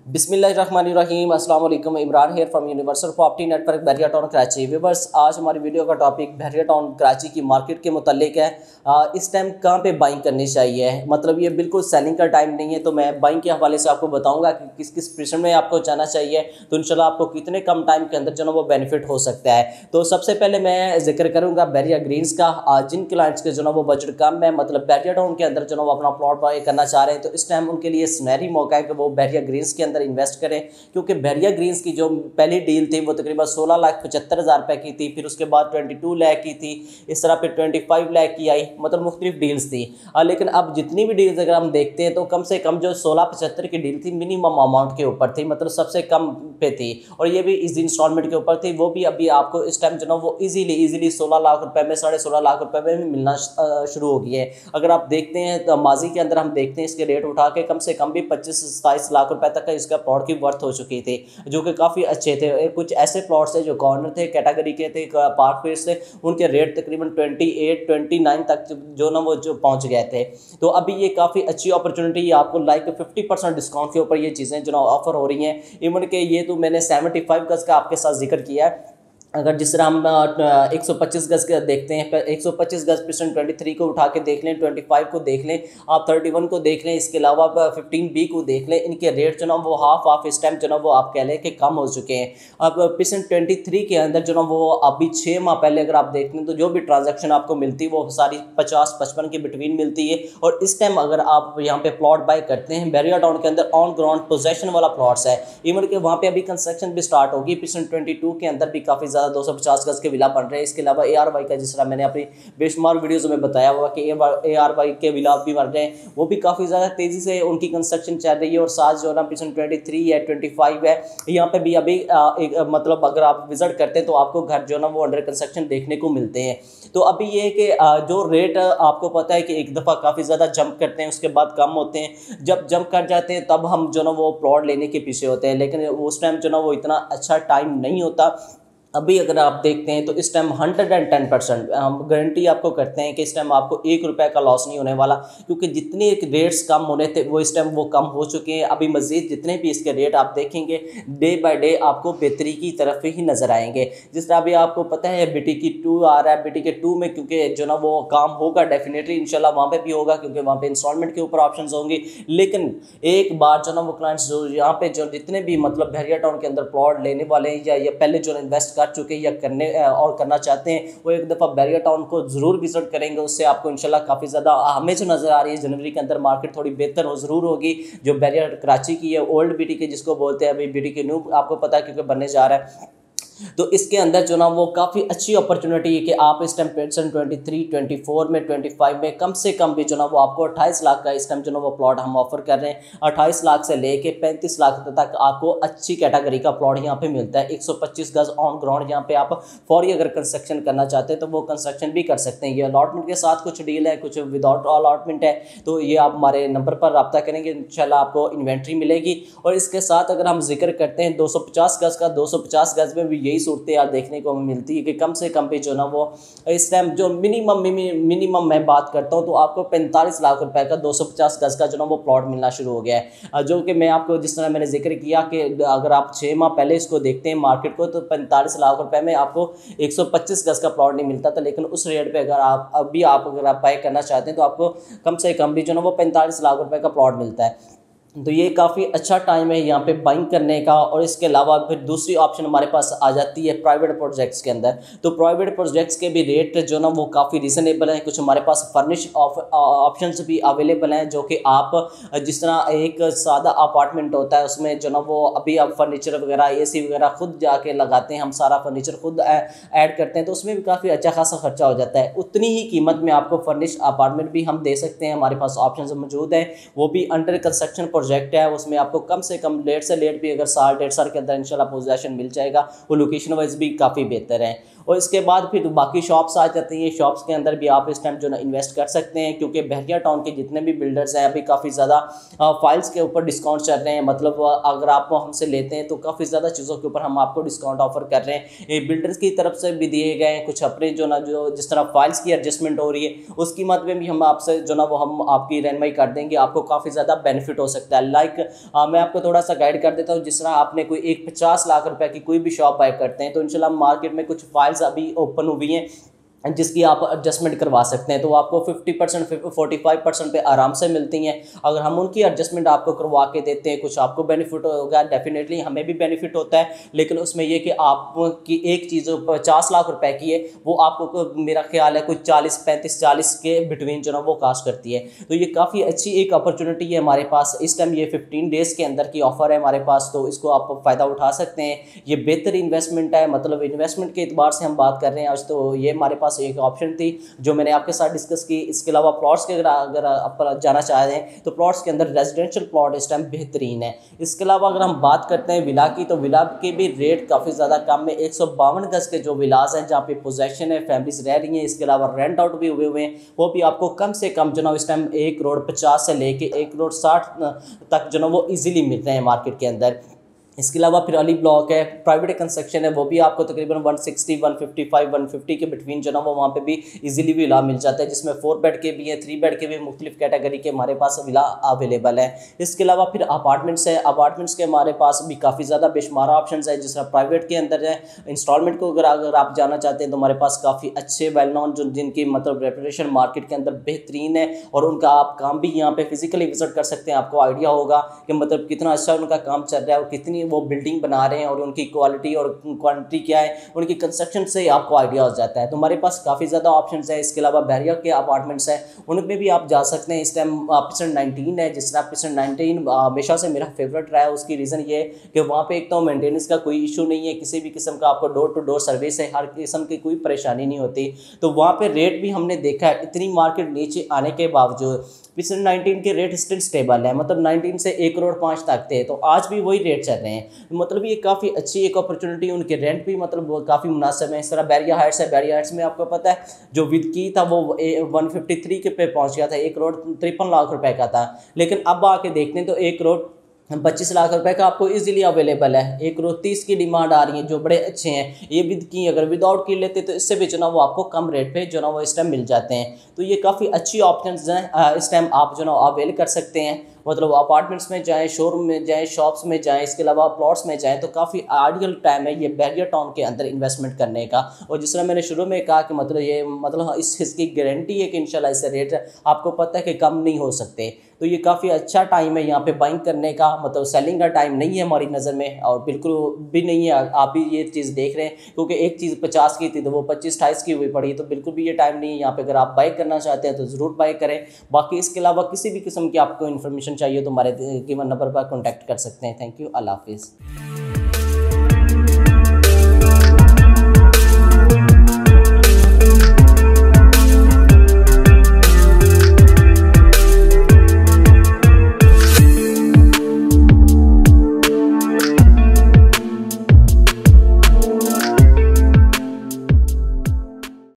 बिस्मिल्लाहिर्रहमानिर्रहीम अस्सलाम वालेकुम। Imran here from Universal Property Network Bahria Town Karachi. Viewers, आज हमारी वीडियो का टॉपिक बहरिया टाउन कराची की मार्केट के मुतालिक है। इस टाइम कहाँ पे बाइंग करनी चाहिए, मतलब ये बिल्कुल सेलिंग का टाइम नहीं है, तो मैं बाइंग के हवाले से आपको बताऊंगा कि किस किस पोजीशन में आपको जाना चाहिए, तो इंशाल्लाह आपको कितने कम टाइम के अंदर जो ना वो बेनिफिट हो सकता है। तो सबसे पहले मैं जिक्र करूँगा बहरिया ग्रीन्स का। जिन क्लाइंट्स के जो ना वो बजट कम है, मतलब बहरिया टाउन के अंदर जो ना वो अपना प्लॉट बाय करना चाह रहे हैं, तो इस टाइम उनके लिए सुनहरी मौका है कि वो बहरिया ग्रीन्स के अंदर इन्वेस्ट करें। क्योंकि बहरिया ग्रीन्स की जो पहली डील थी वो तकरीबन 16,75,000 रुपए की थी, फिर उसके बाद 22 लाख की थी, इस तरह फिर 25 लाख की आई, मतलब मुख्तलिफ डील्स थी। लेकिन अब जितनी भी डील्स अगर हम देखते हैं तो कम से कम जो 1675 की डील थी मिनिमम अमाउंट के ऊपर थी, मतलब सबसे कम पे थी, और ये भी इस इंस्टॉलमेंट के ऊपर थी। वो भी अभी आपको इस टाइम जो ना वो इजीली 16 लाख रुपए में, 16.5 लाख रुपए में भी मिलना शुरू हो गई है। अगर आप देखते हैं तो माजी के अंदर हम देखते हैं इसके रेट उठा के कम से कम भी 25-27 लाख रुपए तक का इसका प्लॉट की वर्थ हो चुकी थी, जो कि काफ़ी अच्छे थे। कुछ ऐसे प्लॉट्स थे जो कॉर्नर थे, कैटेगरी के थे, पार्क फेस थे, उनके रेट तकरीबन 28-29 तक जो ना वो जो पहुंच गए थे। तो अभी ये काफ़ी अच्छी अपॉर्चुनिटी है, आपको लाइक 50% डिस्काउंट के ऊपर ये चीज़ें जो ना ऑफर हो रही हैं। इवन के ये तो मैंने 75 गज का आपके साथ जिक्र किया है। अगर जिस तरह हम 125 गज के देखते हैं, 125 गज परसेंट 23 को उठा के देख लें, 25 को देख लें, आप 31 को देख लें, इसके अलावा 15B को देख लें, इनके रेट जो ना वो हाफ इस टाइम जो ना वो आप कह लें कि कम हो चुके हैं। अब परसेंट 23 के अंदर जो ना वो अभी 6 माह पहले अगर आप देख लें तो जो भी ट्रांजेक्शन आपको मिलती है वो सारी 50-55 के बिटवीन मिलती है। और इस टाइम अगर आप यहाँ पे प्लॉट बाय करते हैं, बहरिया टाउन के अंदर ऑन ग्राउंड पोजेशन वाला प्लॉट्स है, इवन के वहाँ पे अभी कंस्ट्रक्शन भी स्टार्ट होगी। परसेंट 22 के अंदर भी काफ़ी 250 गज के विला बन रहे हैं। इसके अलावा ARY का, जिस तरह मैंने अपनी बेशुमार वीडियोस में बताया हुआ कि ARY के विला भी बन रहे हैं, वो भी काफ़ी ज़्यादा तेज़ी से उनकी कंस्ट्रक्शन चल रही है। और साथ जो ना परसेंट 23 है, 25 है, यहाँ पे भी अभी मतलब अगर आप विजिट करते हैं तो आपको घर जो ना वो अंडर कंस्ट्रक्शन देखने को मिलते हैं। तो अभी ये है कि जो रेट आपको पता है कि एक दफ़ा काफ़ी ज़्यादा जंप करते हैं, उसके बाद कम होते हैं। जब जंप कर जाते हैं तब हम जो ना वो प्लॉट लेने के पीछे होते हैं, लेकिन उस टाइम जो ना वो इतना अच्छा टाइम नहीं होता। अभी अगर आप देखते हैं तो इस टाइम 110% हम गारंटी आपको करते हैं कि इस टाइम आपको 1 रुपये का लॉस नहीं होने वाला, क्योंकि जितने रेट्स कम होने थे वो इस टाइम वो कम हो चुके हैं। अभी मज़ीद जितने भी इसके रेट आप देखेंगे डे बाय डे आपको बेहतरी की तरफ ही नज़र आएंगे। जिस तरह अभी आपको पता है BTK 2 आ रहा है, BTK 2 में क्योंकि जो ना वो काम होगा डेफिनेटली इंशाल्लाह वहाँ पे भी होगा, क्योंकि वहाँ पे इंस्टॉलमेंट के ऊपर ऑप्शंस होंगी। लेकिन एक बार जो ना वो क्लाइंट्स जो यहाँ पे जो जितने भी मतलब बहरिया टाउन के अंदर प्लॉट लेने वाले हैं या पहले जो इन्वेस्ट कर चुके या करने और करना चाहते हैं, वो एक दफ़ा बहरिया टाउन को ज़रूर विजिट करेंगे। उससे आपको इंशाल्लाह काफ़ी ज़्यादा हमें जो नज़र आ रही है जनवरी के अंदर मार्केट थोड़ी बेहतर हो ज़रूर होगी। जो बहरिया कराची की है ओल्ड BTK जिसको बोलते हैं, अभी BTK न्यू आपको पता है क्योंकि बनने जा रहा है, तो इसके अंदर जो ना वो काफ़ी अच्छी अपॉर्चुनिटी है कि आप इस टाइम परसेंट 23, 24 में, 25 में कम से कम भी जो ना वो आपको 28 लाख का इस टाइम जो ना वो प्लॉट हम ऑफर कर रहे हैं। 28 लाख से लेके 35 लाख तक आपको अच्छी कैटेगरी का प्लॉट यहाँ पे मिलता है। 125 गज ऑन ग्राउंड यहाँ पे आप फौरी अगर कंस्ट्रक्शन करना चाहते हैं तो वो कंस्ट्रक्शन भी कर सकते हैं। ये अलॉटमेंट के साथ कुछ डील है, कुछ विदाउट अलॉटमेंट है, तो ये आप हमारे नंबर पर रब्ता करेंगे, इंशाल्लाह आपको इन्वेंट्री मिलेगी। और इसके साथ अगर हम जिक्र करते हैं 250 गज का, 250 गज में भी यही सूरत यार देखने को मिलती है कि कम से कम भी जो ना वो इस टाइम जो मिनिमम मैं बात करता हूं तो आपको 45 लाख रुपए का 250 गज का जो ना वो प्लॉट मिलना शुरू हो गया है। जो कि मैं आपको जिस तरह मैंने जिक्र किया कि अगर आप 6 माह पहले इसको देखते हैं मार्केट को, तो 45 लाख रुपए में आपको 125 गज का प्लॉट नहीं मिलता था। लेकिन उस रेट पे अगर आप अगर बाय करना चाहते हैं तो आपको कम से कम भी जो ना वो 45 लाख रुपए का प्लॉट मिलता है। तो ये काफ़ी अच्छा टाइम है यहाँ पे बाइंग करने का। और इसके अलावा फिर दूसरी ऑप्शन हमारे पास आ जाती है प्राइवेट प्रोजेक्ट्स के अंदर। तो प्राइवेट प्रोजेक्ट्स के भी रेट जो ना वो काफ़ी रिजनेबल हैं। कुछ हमारे पास फर्निश ऑप्शंस भी अवेलेबल हैं, जो कि आप जिस तरह एक सादा अपार्टमेंट होता है उसमें जो ना वो अभी आप फर्नीचर वगैरह AC वगैरह खुद जाके लगाते हैं, हम सारा फर्नीचर खुद ऐड करते हैं, तो उसमें भी काफ़ी अच्छा खासा खर्चा हो जाता है। उतनी ही कीमत में आपको फर्निश अपार्टमेंट भी हम दे सकते हैं, हमारे पास ऑप्शन मौजूद हैं। वो भी अंडर कंस्ट्रक्शन प्रोजेक्ट है, उसमें आपको कम से कम लेट से लेट भी अगर साल 1.5 साल के अंदर इंशाल्लाह पोजेशन मिल जाएगा। वो लोकेशन वाइज भी काफ़ी बेहतर है। और इसके बाद फिर बाकी शॉप्स आ जाती हैं। शॉप्स के अंदर भी आप इस टाइम जो ना इन्वेस्ट कर सकते हैं, क्योंकि बहरिया टाउन के जितने भी बिल्डर्स हैं अभी काफ़ी ज़्यादा फाइल्स के ऊपर डिस्काउंट चल रहे हैं। मतलब अगर आप हमसे लेते हैं तो काफ़ी ज़्यादा चीज़ों के ऊपर हम आपको डिस्काउंट ऑफर कर रहे हैं। बिल्डर्स की तरफ से भी दिए गए हैं कुछ अपने जो ना जो जिस तरह फाइल्स की एडजस्टमेंट हो रही है उसकी मत में भी हम आपसे जो ना वो हम आपकी रहनुमाई कर देंगे, आपको काफ़ी ज़्यादा बेनिफिट हो सकता है। सकता है। मैं आपको थोड़ा सा गाइड कर देता हूँ। जिस तरह आपने कोई एक 50 लाख रुपए की कोई भी शॉप बाय करते हैं तो इंशाल्लाह मार्केट में कुछ फाइल्स अभी ओपन हुई हैं जिसकी आप एडजस्टमेंट करवा सकते हैं, तो आपको 50% 45% पे आराम से मिलती हैं। अगर हम उनकी एडजस्टमेंट आपको करवा के देते हैं, कुछ आपको बेनिफिट होगा, डेफिनेटली हमें भी बेनिफिट होता है। लेकिन उसमें ये कि आपकी एक चीज़ 50 लाख रुपए की है, वो आपको मेरा ख्याल है कुछ 40 के बिटवीन जो ना वो कास्ट करती है। तो ये काफ़ी अच्छी एक अपॉर्चुनिटी है हमारे पास इस टाइम। ये 15 डेज़ के अंदर की ऑफर है हमारे पास, तो इसको आप फ़ायदा उठा सकते हैं। ये बेहतर इन्वेस्टमेंट है, मतलब इन्वेस्टमेंट के एतबार से हम बात कर रहे हैं आज। तो ये हमारे पास एक ऑप्शन थी जो मैंने आपके साथ डिस्कस की। इसके अलावा प्लॉट्स के अगर आप जाना चाह रहे हैं तो प्लॉट्स के अंदर रेजिडेंशियल प्लॉट इस टाइम बेहतरीन है। इसके अलावा अगर हम बात करते हैं विला की, तो विला के भी रेट काफ़ी ज़्यादा कम है। 152 गज के जो विलास हैं जहाँ पे पोजेशन है, फैमिलीज रह रही हैं, इसके अलावा रेंट आउट भी हुए हैं, वो भी आपको कम से कम जो ना इस टाइम 1,50,00,000 से लेके 1,60,00,000 तक जो ना वो ईजिली मिल रहे हैं मार्केट के अंदर। इसके अलावा फिर अली ब्लॉक है, प्राइवेट कंस्ट्रक्शन है, वो भी आपको तकरीबन 160, 155, 150 के बिटवीन जो ना वो वहाँ पे भी इजीली विला मिल जाता है, जिसमें 4 बेड के भी हैं, 3 बेड के भी मुख्तलिफ कैटेगरी के हमारे पास विला अवेलेबल है। इसके अलावा फिर अपार्टमेंट्स है, अपार्टमेंट्स के हमारे पास भी काफ़ी ज़्यादा बेशुमार ऑप्शन है। जिस तरह प्राइवेट के अंदर है, इंस्टॉलमेंट को अगर आप जाना चाहते हैं तो हमारे पास काफ़ी अच्छे वेल नॉन जो जिनकी मतलब रेपुटेशन मार्केट के अंदर बेहतरीन है, और उनका आप काम भी यहाँ पे फिजिकली विजिट कर सकते हैं। आपको आइडिया होगा कि मतलब कितना अच्छा उनका काम चल रहा है और कितनी वो बिल्डिंग बना रहे हैं, और उनकी क्वालिटी और क्वांटिटी क्या है, उनकी कंस्ट्रक्शन से आपको आइडिया हो जाता है। तो हमारे पास काफ़ी ज़्यादा ऑप्शंस है। इसके अलावा बैरियर के अपार्टमेंट्स हैं, उनमें भी आप जा सकते हैं। इस टाइम पिसन 19 है, जिस तरह पिसन 19 हमेशा से मेरा फेवरेट रहा है। उसकी रीज़न ये है कि वहाँ पर एक तो मेंटेनेंस का कोई इशू नहीं है, किसी भी किस्म का आपको डोर टू डोर सर्विस है, हर किस्म की कोई परेशानी नहीं होती। तो वहाँ पर रेट भी हमने देखा है, इतनी मार्केट नीचे आने के बावजूद पिसन 19 के रेट स्टिल स्टेबल है, मतलब 19 से 1,05,00,000 तक थे, तो आज भी वही रेट चल रहे हैं। मतलब ये काफ़ी अच्छी एक अपॉर्चुनिटी, उनके रेंट भी मतलब काफ़ी मुनासिब है। इस तरह बैरिया हाइट्स है, बैरिया हाइट्स में आपको पता है जो विद की था वो 153 के पे पहुंच गया था, 1,53,00,000 रुपए का था। लेकिन अब आके देखते हैं तो 1,25,00,000 रुपए का आपको इजीली अवेलेबल है। 1,30,00,000 की डिमांड आ रही है, जो बड़े अच्छे हैं। ये विद की अगर विदाउट की लेते तो इससे भी जो ना वो आपको कम रेट पे जो ना वो इस टाइम मिल जाते हैं। तो ये काफ़ी अच्छी ऑप्शंस हैं, इस टाइम आप जो ना अवेल कर सकते हैं। मतलब अपार्टमेंट्स में जाएँ, शोरूम में जाएँ, शॉप्स में जाएँ, इसके अलावा प्लॉट्स में जाएँ, तो काफ़ी आइडियल टाइम है ये बैरियर टाउन के अंदर इन्वेस्टमेंट करने का। और जिस तरह मैंने शुरू में कहा कि मतलब ये मतलब इसकी गारंटी है कि इंशाल्लाह इससे रेट आपको पता है कि कम नहीं हो सकते। तो ये काफ़ी अच्छा टाइम है यहाँ पे बाइंग करने का, मतलब सेलिंग का टाइम नहीं है हमारी नज़र में, और बिल्कुल भी नहीं है। आप भी ये चीज़ देख रहे हैं, क्योंकि एक चीज़ 50 की थी तो वो 25-28 की हुई पड़ी, तो बिल्कुल भी ये टाइम नहीं है यहाँ पे। अगर आप बाई करना चाहते हैं तो ज़रूर बाई करें। बाकी इसके अलावा किसी भी किस्म की आपको इन्फॉर्मेशन चाहिए तो हमारे गिवन नंबर पर कॉन्टैक्ट कर सकते हैं। थैंक यू, अल्लाह हाफिज़।